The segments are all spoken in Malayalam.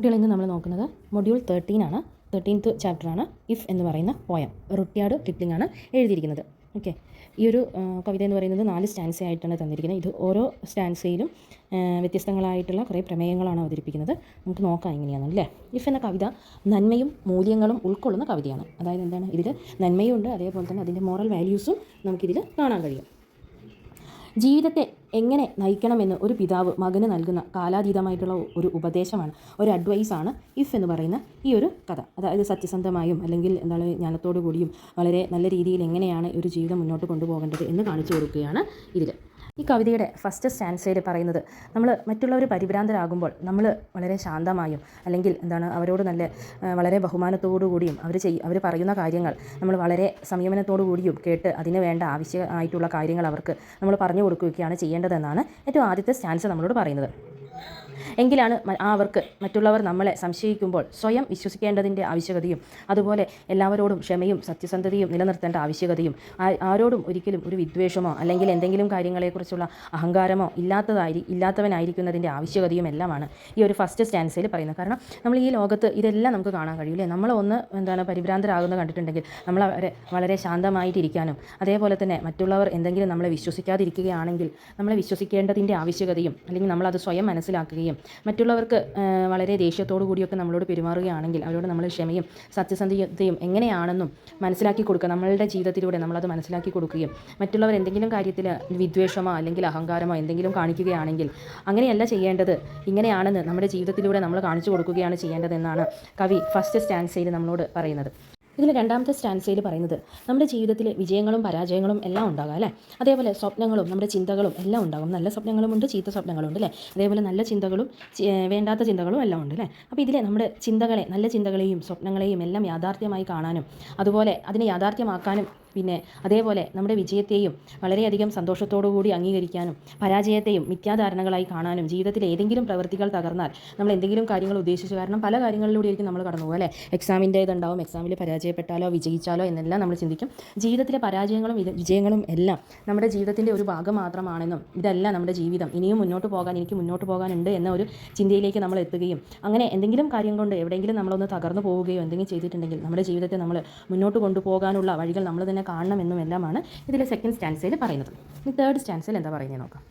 കുട്ടികൾ ഇന്ന് നമ്മൾ നോക്കുന്നത് മൊഡ്യൂൾ 13 ആണ്. 13th ചാപ്റ്ററാണ് ഇഫ് എന്ന് പറയുന്ന പോയം. റുട്യാർഡ് കിപ്ലിംഗ് ആണ് എഴുതിയിരിക്കുന്നത്. ഓക്കെ, ഈ ഒരു കവിത എന്ന് പറയുന്നത് 4 സ്റ്റാൻസ ആയിട്ടാണ് തന്നിരിക്കുന്നത്. ഇത് ഓരോ സ്റ്റാൻസയിലും വ്യത്യസ്തങ്ങളായിട്ടുള്ള കുറേ പ്രമേയങ്ങളാണ് അവതരിപ്പിക്കുന്നത്. നമുക്ക് നോക്കാം എങ്ങനെയാണെന്നല്ലേ. ഇഫ് എന്ന കവിത നന്മയും മൂല്യങ്ങളും ഉൾക്കൊള്ളുന്ന കവിതയാണ്. അതായത് എന്താണ്, ഇതിൽ നന്മയും ഉണ്ട്, അതേപോലെ തന്നെ അതിൻ്റെ മോറൽ വാല്യൂസും നമുക്കിതിൽ കാണാൻ കഴിയും. ജീവിതത്തെ എങ്ങനെ നയിക്കണമെന്ന് ഒരു പിതാവ് മകന് നൽകുന്ന കാലാതീതമായിട്ടുള്ള ഒരു ഉപദേശമാണ്, ഒരു അഡ്വൈസാണ് ഇഫ് എന്ന് പറയുന്ന ഈ ഒരു കഥ. അതായത് സത്യസന്ധമായും അല്ലെങ്കിൽ എന്താണ് ജ്ഞാനത്തോടു കൂടിയും വളരെ നല്ല രീതിയിൽ എങ്ങനെയാണ് ഒരു ജീവിതം മുന്നോട്ട് കൊണ്ടുപോകേണ്ടത് എന്ന് കാണിച്ചു കൊടുക്കുകയാണ് ഇതിൽ. ഈ കവിതയുടെ ഫസ്റ്റ് സ്റ്റാൻസയിൽ പറയുന്നത്, നമ്മൾ മറ്റുള്ളവർ പരിഭ്രാന്തരാകുമ്പോൾ നമ്മൾ വളരെ ശാന്തമായും അല്ലെങ്കിൽ എന്താണ് അവരോട് വളരെ ബഹുമാനത്തോടു കൂടിയും അവർ പറയുന്ന കാര്യങ്ങൾ നമ്മൾ വളരെ സംയമനത്തോടു കൂടിയും കേട്ട് അതിന് വേണ്ട ആവശ്യമായിട്ടുള്ള കാര്യങ്ങൾ അവർക്ക് നമ്മൾ പറഞ്ഞു കൊടുക്കുകയാണ് ചെയ്യേണ്ടതെന്നാണ് ഏറ്റവും ആദ്യത്തെ സ്റ്റാൻസ് നമ്മളോട് പറയുന്നത്. എങ്കിലാണ് അവർക്ക് മറ്റുള്ളവർ നമ്മളെ സംശയിക്കുമ്പോൾ സ്വയം വിശ്വസിക്കേണ്ടതിൻ്റെ ആവശ്യകതയും അതുപോലെ എല്ലാവരോടും ക്ഷമയും സത്യസന്ധതയും നിലനിർത്തേണ്ട ആവശ്യകതയും ആരോടും ഒരിക്കലും ഒരു വിദ്വേഷമോ അല്ലെങ്കിൽ എന്തെങ്കിലും കാര്യങ്ങളെക്കുറിച്ചുള്ള അഹങ്കാരമോ ഇല്ലാത്തവനായിരിക്കുന്നതിൻ്റെ ആവശ്യകതയും എല്ലാമാണ് ഈ ഒരു ഫസ്റ്റ് സ്റ്റാൻസയിൽ പറയുന്നത്. കാരണം നമ്മൾ ഈ ലോകത്ത് ഇതെല്ലാം നമുക്ക് കാണാൻ കഴിയില്ലേ. നമ്മൾ പരിഭ്രാന്തരാകുന്നത് കണ്ടിട്ടുണ്ടെങ്കിൽ നമ്മൾ വളരെ ശാന്തമായിട്ടിരിക്കാനും അതേപോലെ തന്നെ മറ്റുള്ളവർ എന്തെങ്കിലും നമ്മളെ വിശ്വസിക്കാതിരിക്കുകയാണെങ്കിൽ നമ്മളെ വിശ്വസിക്കേണ്ടതിൻ്റെ ആവശ്യകതയും അല്ലെങ്കിൽ നമ്മളത് സ്വയം മനസ്സിലാക്കുകയും മറ്റുള്ളവർക്ക് വളരെ ദേഷ്യത്തോടു കൂടിയൊക്കെ നമ്മളോട് പെരുമാറുകയാണെങ്കിൽ അവരോട് നമ്മൾ ക്ഷമയും സത്യസന്ധതയും എങ്ങനെയാണെന്നും മനസ്സിലാക്കി കൊടുക്കുക. നമ്മളുടെ ജീവിതത്തിലൂടെ നമ്മളത് മനസ്സിലാക്കി കൊടുക്കുകയും മറ്റുള്ളവർ എന്തെങ്കിലും കാര്യത്തിൽ വിദ്വേഷമോ അല്ലെങ്കിൽ അഹങ്കാരമോ എന്തെങ്കിലും കാണിക്കുകയാണെങ്കിൽ അങ്ങനെയല്ല ചെയ്യേണ്ടത്, ഇങ്ങനെയാണെന്ന് നമ്മുടെ ജീവിതത്തിലൂടെ നമ്മൾ കാണിച്ചു കൊടുക്കുകയാണ് ചെയ്യേണ്ടതെന്നാണ് കവി ഫസ്റ്റ് സ്റ്റാൻസയിൽ നമ്മളോട് പറയുന്നത്. ഇതിൽ രണ്ടാമത്തെ സ്റ്റാൻസയിൽ പറയുന്നത്, നമ്മുടെ ജീവിതത്തിൽ വിജയങ്ങളും പരാജയങ്ങളും എല്ലാം ഉണ്ടാകാം അല്ലേ. അതേപോലെ സ്വപ്നങ്ങളും നമ്മുടെ ചിന്തകളും എല്ലാം ഉണ്ടാകും. നല്ല സ്വപ്നങ്ങളുമുണ്ട്, ചീത്ത സ്വപ്നങ്ങളുണ്ട് അല്ലേ. അതേപോലെ നല്ല ചിന്തകളും വേണ്ടാത്ത ചിന്തകളും എല്ലാം ഉണ്ട് അല്ലേ. അപ്പോൾ ഇതിലെ നമ്മുടെ ചിന്തകളെ, നല്ല ചിന്തകളെയും സ്വപ്നങ്ങളെയും എല്ലാം യാഥാർത്ഥ്യമായി കാണാനും അതുപോലെ അതിനെ യാഥാർത്ഥ്യമാക്കാനും പിന്നെ അതേപോലെ നമ്മുടെ വിജയത്തെയും വളരെയധികം സന്തോഷത്തോടു കൂടി അംഗീകരിക്കാനും പരാജയത്തെയും മിഥ്യാധാരണകളായി കാണാനും ജീവിതത്തിൽ ഏതെങ്കിലും പ്രവൃത്തികൾ തകർന്നാൽ നമ്മൾ എന്തെങ്കിലും കാര്യങ്ങൾ ഉദ്ദേശിച്ചു, കാരണം പല കാര്യങ്ങളിലൂടെയായിരിക്കും നമ്മൾ കടന്നു പോകും അല്ലേ. എക്സാമിൻ്റെ ഇതുണ്ടാവും, എക്സാമിൽ പരാജയപ്പെട്ടാലോ വിജയിച്ചാലോ എന്നെല്ലാം നമ്മൾ ചിന്തിക്കും. ജീവിതത്തിലെ പരാജയങ്ങളും വിജയങ്ങളും എല്ലാം നമ്മുടെ ജീവിതത്തിൻ്റെ ഒരു ഭാഗം മാത്രമാണെന്നും ഇതല്ല നമ്മുടെ ജീവിതം, ഇനിയും എനിക്ക് മുന്നോട്ട് പോകാനുണ്ട് എന്ന ഒരു ചിന്തയിലേക്ക് നമ്മൾ എത്തുകയും അങ്ങനെ എന്തെങ്കിലും കാര്യം കൊണ്ട് എവിടെയെങ്കിലും നമ്മളൊന്ന് തകർന്നു പോവുകയോ എന്തെങ്കിലും ചെയ്തിട്ടുണ്ടെങ്കിൽ നമ്മുടെ ജീവിതത്തെ നമ്മൾ മുന്നോട്ട് കൊണ്ടുപോകാനുള്ള വഴികൾ നമ്മൾ തന്നെ കാണണമെന്നും എല്ലാമാണ് ഇതിലെ സെക്കൻഡ് സ്റ്റാൻസയിൽ പറയുന്നത്. ഇനി തേർഡ് സ്റ്റാൻസയിൽ എന്താ പറയുന്നത് നോക്കാം.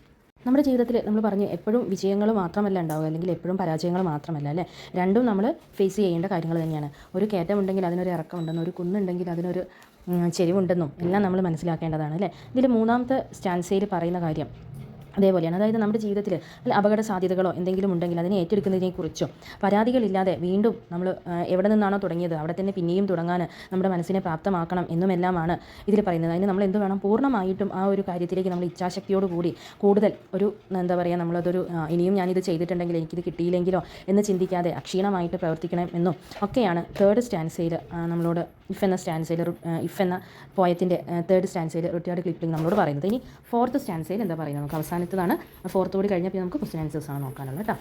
നമ്മുടെ ജീവിതത്തിൽ നമ്മൾ പറഞ്ഞു എപ്പോഴും വിജയങ്ങൾ മാത്രമല്ല ഉണ്ടാവുക അല്ലെങ്കിൽ എപ്പോഴും പരാജയങ്ങൾ മാത്രമല്ല അല്ലേ. രണ്ടും നമ്മൾ ഫേസ് ചെയ്യേണ്ട കാര്യങ്ങൾ തന്നെയാണ്. ഒരു കയറ്റമുണ്ടെങ്കിൽ അതിനൊരു ഇറക്കമുണ്ടെന്നും ഒരു കുന്നുണ്ടെങ്കിൽ അതിനൊരു ചെരിവുണ്ടെന്നും എല്ലാം നമ്മൾ മനസ്സിലാക്കേണ്ടതാണ് അല്ലേ. ഇതിൽ മൂന്നാമത്തെ സ്റ്റാൻസയിൽ പറയുന്ന കാര്യം അതേപോലെയാണ്. അതായത് നമ്മുടെ ജീവിതത്തിൽ അപകട സാധ്യതകളോ എന്തെങ്കിലും ഉണ്ടെങ്കിൽ അതിനെ ഏറ്റെടുക്കുന്നതിനെക്കുറിച്ചും പരാതികളില്ലാതെ വീണ്ടും നമ്മൾ എവിടെ നിന്നാണോ തുടങ്ങിയത് അവിടെ തന്നെ പിന്നെയും തുടങ്ങാൻ നമ്മുടെ മനസ്സിനെ പ്രാപ്തമാക്കണം എന്നുമെല്ലാമാണ് ഇതിൽ പറയുന്നത്. അതിന് നമ്മൾ എന്ത് വേണം, പൂർണ്ണമായിട്ടും ആ ഒരു കാര്യത്തിലേക്ക് നമ്മൾ ഇച്ഛാശക്തിയോട് കൂടി കൂടുതൽ ഒരു നമ്മളതൊരു ഇനിയും ഞാനിത് ചെയ്തിട്ടുണ്ടെങ്കിൽ എനിക്കിത് കിട്ടിയില്ലെങ്കിലോ എന്ന് ചിന്തിക്കാതെ അക്ഷീണമായിട്ട് പ്രവർത്തിക്കണം എന്നും ഒക്കെയാണ് തേർഡ് സ്റ്റാൻസയിൽ നമ്മളോട് ഇഫ് എന്ന പോയത്തിൻ്റെ തേർഡ് സ്റ്റാൻസയിൽ റുട്യാർഡ് കിപ്ലിംഗ് നമ്മളോട് പറയുന്നത്. ഇനി ഫോർത്ത് സ്റ്റാൻസയിൽ എന്താ പറയുന്നത് നമുക്ക് അവസാനത്തതാണ്. ഫോർത്ത് കൂടി കഴിഞ്ഞാൽ നമുക്ക് ക്വസ്റ്റ്യൻ ആൻസേഴ്സാണ് നോക്കാനുള്ളത് കേട്ടോ.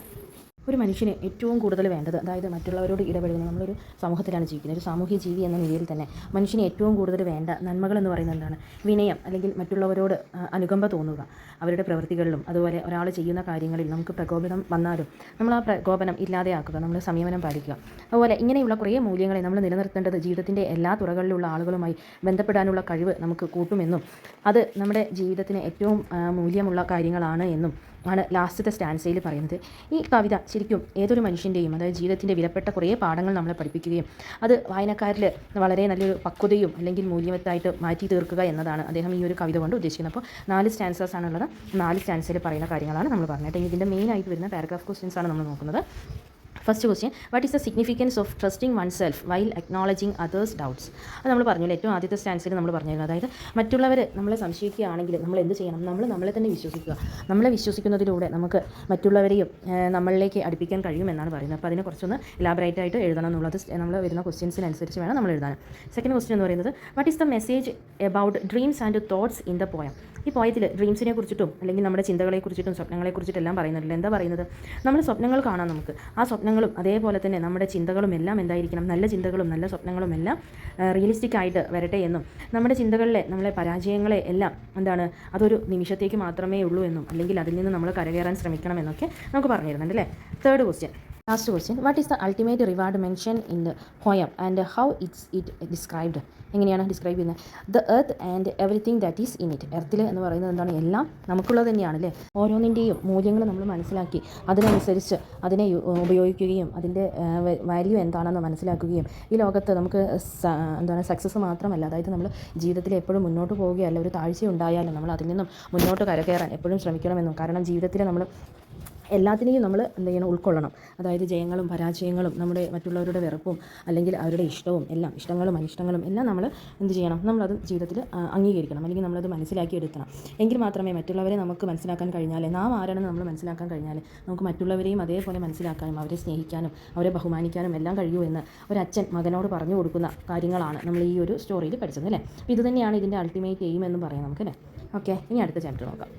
ഒരു മനുഷ്യന് ഏറ്റവും കൂടുതൽ വേണ്ടത്, അതായത് മറ്റുള്ളവരോട് ഇടപെടുന്നത്, നമ്മളൊരു സമൂഹത്തിലാണ് ജീവിക്കുന്നത്, ഒരു സാമൂഹ്യ ജീവി എന്ന നിലയിൽ തന്നെ മനുഷ്യന് ഏറ്റവും കൂടുതൽ വേണ്ട നന്മകൾ എന്ന് പറയുന്നത് എന്താണ്? വിനയം, അല്ലെങ്കിൽ മറ്റുള്ളവരോട് അനുകമ്പ തോന്നുക. അവരുടെ പ്രവൃത്തികളിലും അതുപോലെ ഒരാൾ ചെയ്യുന്ന കാര്യങ്ങളിൽ നമുക്ക് പ്രകോപനം വന്നാലും നമ്മൾ ആ പ്രകോപനം ഇല്ലാതെയാക്കുക, നമ്മൾ സംയമനം പാലിക്കുക. അതുപോലെ ഇങ്ങനെയുള്ള കുറേ മൂല്യങ്ങളെ നമ്മൾ നിലനിർത്തേണ്ടത് ജീവിതത്തിൻ്റെ എല്ലാ തുറകളിലുള്ള ആളുകളുമായി ബന്ധപ്പെടാനുള്ള കഴിവ് നമുക്ക് കൂട്ടുമെന്നും അത് നമ്മുടെ ജീവിതത്തിന് ഏറ്റവും മൂല്യമുള്ള കാര്യങ്ങളാണ് എന്നും ആണ് ലാസ്റ്റത്തെ സ്റ്റാൻസയിൽ പറയുന്നത്. ഈ കവിത ശരിക്കും ഏതൊരു മനുഷ്യൻ്റെയും അതായത് ജീവിതത്തിൻ്റെ വിലപ്പെട്ട കുറേ പാഠങ്ങൾ നമ്മളെ പഠിപ്പിക്കുകയും അത് വായനക്കാരിൽ വളരെ നല്ലൊരു പക്വതയും അല്ലെങ്കിൽ മൂല്യവത്തായിട്ട് മാറ്റി തീർക്കുക എന്നതാണ് അദ്ദേഹം ഈ ഒരു കവിത കൊണ്ട് ഉദ്ദേശിക്കുന്നത്. അപ്പോൾ 4 സ്റ്റാൻസേഴ്സ് ആണുള്ളത്. 4 സ്റ്റാൻസയിൽ പറയുന്ന കാര്യങ്ങളാണ് നമ്മൾ പറഞ്ഞിട്ട് ഇതിൻ്റെ മെയിനായിട്ട് വരുന്ന പാരഗ്രാഫ് ക്വസ്റ്റ്യൻസ് ആണ് നമ്മൾ നോക്കുന്നത്. First question, what is the significance of trusting one self while acknowledging others doubts? അത് നമ്മൾ പറഞ്ഞില്ല, ഏറ്റവും ആദ്യത്തെ സ്റ്റാൻസിൽ നമ്മൾ പറഞ്ഞിരുന്നു. അതായത് മറ്റുള്ളവർ നമ്മളെ സംശയിക്കുകയാണെങ്കിൽ നമ്മൾ എന്ത് ചെയ്യണം, നമ്മളെ തന്നെ വിശ്വസിക്കുക. നമ്മളെ വിശ്വസിക്കുന്നതിലൂടെ നമുക്ക് മറ്റുള്ളവരെയും നമ്മളിലേക്ക് അടുപ്പിക്കാൻ കഴിയുമെന്നാണ് പറയുന്നത്. അപ്പോൾ അതിനെ കുറച്ചൊന്ന് എലാബറേറ്റ് ആയിട്ട് എഴുതണം എന്നുള്ളത് നമ്മൾ വരുന്ന ക്വസ്റ്റ്യൻസിനനുസരിച്ച് വേണം നമ്മൾ എഴുതാൻ. സെക്കൻഡ് ക്വസ്റ്റ്യൻ എന്ന് പറയുന്നത്, what is the message about dreams and thoughts in the poem? ഈ പോയത്തിൽ ഡ്രീംസിനെ കുറിച്ചിട്ടും അല്ലെങ്കിൽ നമ്മുടെ ചിന്തകളെക്കുറിച്ചിട്ടും സ്വപ്നങ്ങളെക്കുറിച്ചിട്ടെല്ലാം പറയുന്നുണ്ടല്ലോ. എന്താ പറയുന്നത്? നമ്മൾ സ്വപ്നങ്ങൾ കാണാം, നമുക്ക് ആ സ്വപ്നങ്ങളും അതേപോലെ തന്നെ നമ്മുടെ ചിന്തകളും എല്ലാം എന്തായിരിക്കണം, നല്ല ചിന്തകളും നല്ല സ്വപ്നങ്ങളും എല്ലാം റിയലിസ്റ്റിക് ആയിട്ട് വരട്ടെ എന്നും നമ്മുടെ ചിന്തകളിലെ നമ്മളെ പരാജയങ്ങളെ എല്ലാം അതൊരു നിമിഷത്തേക്ക് മാത്രമേ ഉള്ളൂ എന്നും അല്ലെങ്കിൽ അതിൽ നിന്ന് നമ്മൾ കരകയറാൻ ശ്രമിക്കണം എന്നൊക്കെ നമുക്ക് പറഞ്ഞു തരുന്നുണ്ട് അല്ലേ. Third question, last question, what is the ultimate reward mention in the poem and how it described? എങ്ങനെയാണ് ഡിസ്ക്രൈബ് ചെയ്യുന്നത്? The earth and everything that is in it. എർത്തിൽ എന്ന് പറയുന്നത് എന്താണ്? എല്ലാം നമുക്കുള്ളത് തന്നെയാണ് അല്ലേ. ഓരോന്നിൻ്റെയും മൂല്യങ്ങൾ നമ്മൾ മനസ്സിലാക്കി അതിനനുസരിച്ച് അതിനെ ഉപയോഗിക്കുകയും അതിൻ്റെ വാല്യൂ എന്താണെന്ന് മനസ്സിലാക്കുകയും ഈ ലോകത്ത് നമുക്ക് എന്താണ് സക്സസ് മാത്രമല്ല, അതായത് നമ്മൾ ജീവിതത്തിൽ എപ്പോഴും മുന്നോട്ട് പോവുകയല്ല, ഒരു താഴ്ച ഉണ്ടായാലും നമ്മൾ അതിൽ നിന്നും മുന്നോട്ട് കരകയറാൻ എപ്പോഴും ശ്രമിക്കണമെന്നും, കാരണം ജീവിതത്തിൽ നമ്മൾ എല്ലാത്തിനെയും നമ്മൾ എന്ത് ചെയ്യണം? ഉൾക്കൊള്ളണം. അതായത് ജയങ്ങളും പരാജയങ്ങളും നമ്മുടെ മറ്റുള്ളവരുടെ വെറുപ്പും അല്ലെങ്കിൽ അവരുടെ ഇഷ്ടവും എല്ലാം, ഇഷ്ടങ്ങളും അനിഷ്ടങ്ങളും എല്ലാം നമ്മൾ എന്ത് ചെയ്യണം? നമ്മളത് ജീവിതത്തിൽ അംഗീകരിക്കണം, അല്ലെങ്കിൽ നമ്മളത് മനസ്സിലാക്കി എടുക്കണം. എങ്കിൽ മാത്രമേ മറ്റുള്ളവരെ നമുക്ക് മനസ്സിലാക്കാൻ കഴിഞ്ഞാൽ, നാം ആരാണെന്ന് നമ്മൾ മനസ്സിലാക്കാൻ കഴിഞ്ഞാൽ നമുക്ക് മറ്റുള്ളവരെയും അതേപോലെ മനസ്സിലാക്കാനും അവരെ സ്നേഹിക്കാനും അവരെ ബഹുമാനിക്കാനും എല്ലാം കഴിയൂ എന്ന് ഒരച്ഛൻ മകനോട് പറഞ്ഞു കൊടുക്കുന്ന കാര്യങ്ങളാണ് നമ്മൾ ഈ ഒരു സ്റ്റോറിയിൽ പഠിച്ചത് അല്ലേ. അപ്പോൾ ഇത് തന്നെയാണ് ഇതിൻ്റെ അൾട്ടിമേറ്റ് എയിം എന്ന് പറയാം നമുക്കല്ലേ. ഓക്കെ, ഇനി അടുത്ത ചാപ്റ്റർ നോക്കാം.